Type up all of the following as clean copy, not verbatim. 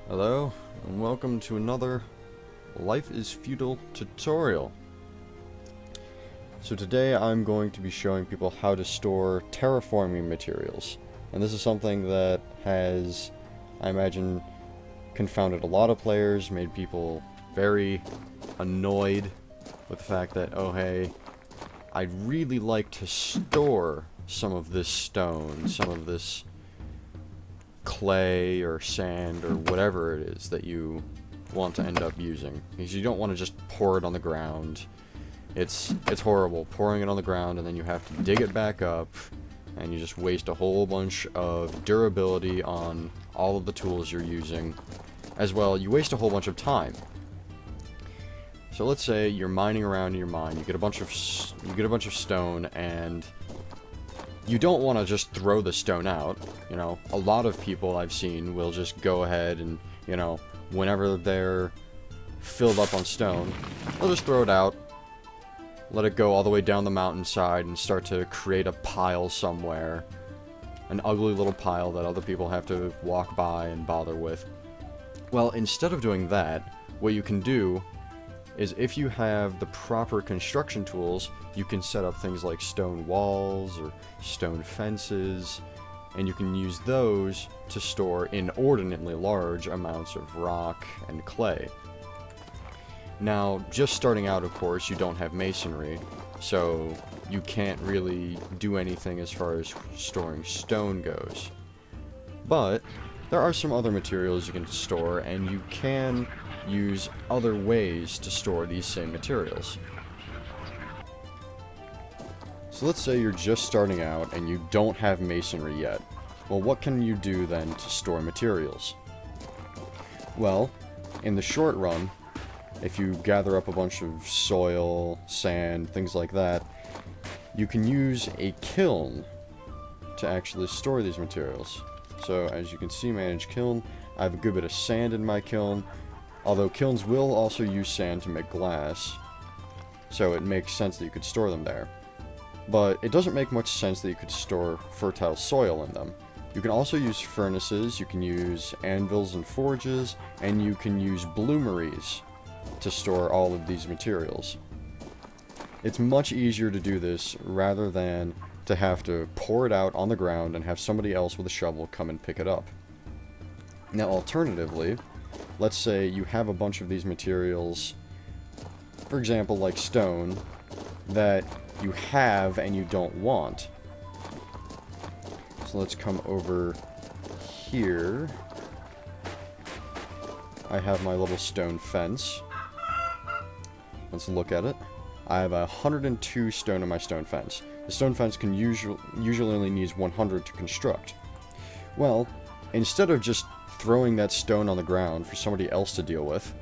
Hello, and welcome to another Life is Feudal tutorial. So today I'm going to be showing people how to store terraforming materials. And this is something that has, I imagine, confounded a lot of players, made people very annoyed with the fact that, oh hey, I'd really like to store some of this stone, some of this clay or sand or whatever it is that you want to end up using, because you don't want to just pour it on the ground. It's horrible pouring it on the ground and then you have to dig it back up, and you just waste a whole bunch of durability on all of the tools you're using. As well, you waste a whole bunch of time. So let's say you're mining around in your mine, you get a bunch of stone, and you don't want to just throw the stone out. You know, a lot of people I've seen will just go ahead and, you know, whenever they're filled up on stone, they'll just throw it out, let it go all the way down the mountainside, and start to create a pile somewhere. An ugly little pile that other people have to walk by and bother with. Well, instead of doing that, what you can do is, if you have the proper construction tools, you can set up things like stone walls or stone fences, and you can use those to store inordinately large amounts of rock and clay. Now, just starting out, of course, you don't have masonry, so you can't really do anything as far as storing stone goes. But there are some other materials you can store, and you can use other ways to store these same materials. So let's say you're just starting out and you don't have masonry yet. Well, what can you do then to store materials? Well, in the short run, if you gather up a bunch of soil, sand, things like that, you can use a kiln to actually store these materials. So as you can see, manage kiln. I have a good bit of sand in my kiln, although kilns will also use sand to make glass, so it makes sense that you could store them there. But it doesn't make much sense that you could store fertile soil in them. You can also use furnaces, you can use anvils and forges, and you can use bloomeries to store all of these materials. It's much easier to do this rather than to have to pour it out on the ground and have somebody else with a shovel come and pick it up. Now, alternatively, let's say you have a bunch of these materials, for example, like stone, that you have and you don't want. So let's come over here. I have my little stone fence. Let's look at it. I have 102 stone in my stone fence. The stone fence can usually only needs 100 to construct. Well, instead of just throwing that stone on the ground for somebody else to deal with,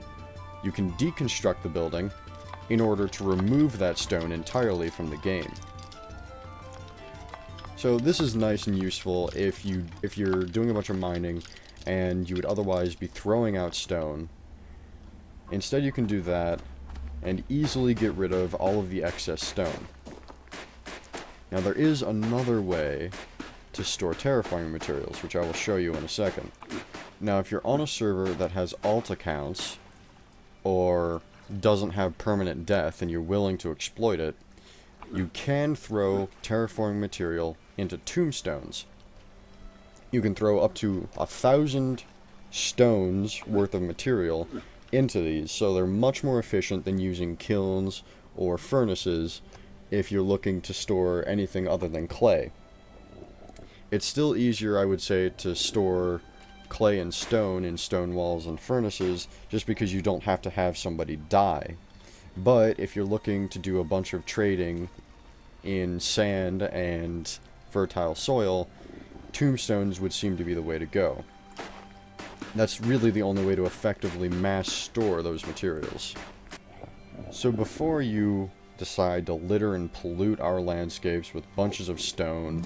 you can deconstruct the building in order to remove that stone entirely from the game. So this is nice and useful if you're doing a bunch of mining and you would otherwise be throwing out stone. Instead, you can do that and easily get rid of all of the excess stone. Now, there is another way to store terraforming materials, which I will show you in a second. Now, if you're on a server that has alt accounts, or doesn't have permanent death and you're willing to exploit it, you can throw terraforming material into tombstones. You can throw up to 1,000 stones worth of material into these, so they're much more efficient than using kilns or furnaces if you're looking to store anything other than clay. It's still easier, I would say, to store clay and stone in stone walls and furnaces, just because you don't have to have somebody die. But if you're looking to do a bunch of trading in sand and fertile soil, tombstones would seem to be the way to go. That's really the only way to effectively mass store those materials. So before you decide to litter and pollute our landscapes with bunches of stone,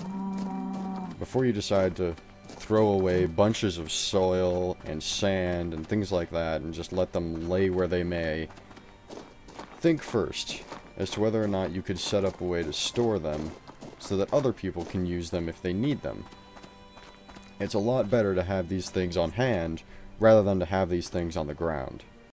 before you decide to throw away bunches of soil and sand and things like that and just let them lay where they may, think first as to whether or not you could set up a way to store them so that other people can use them if they need them. It's a lot better to have these things on hand rather than to have these things on the ground.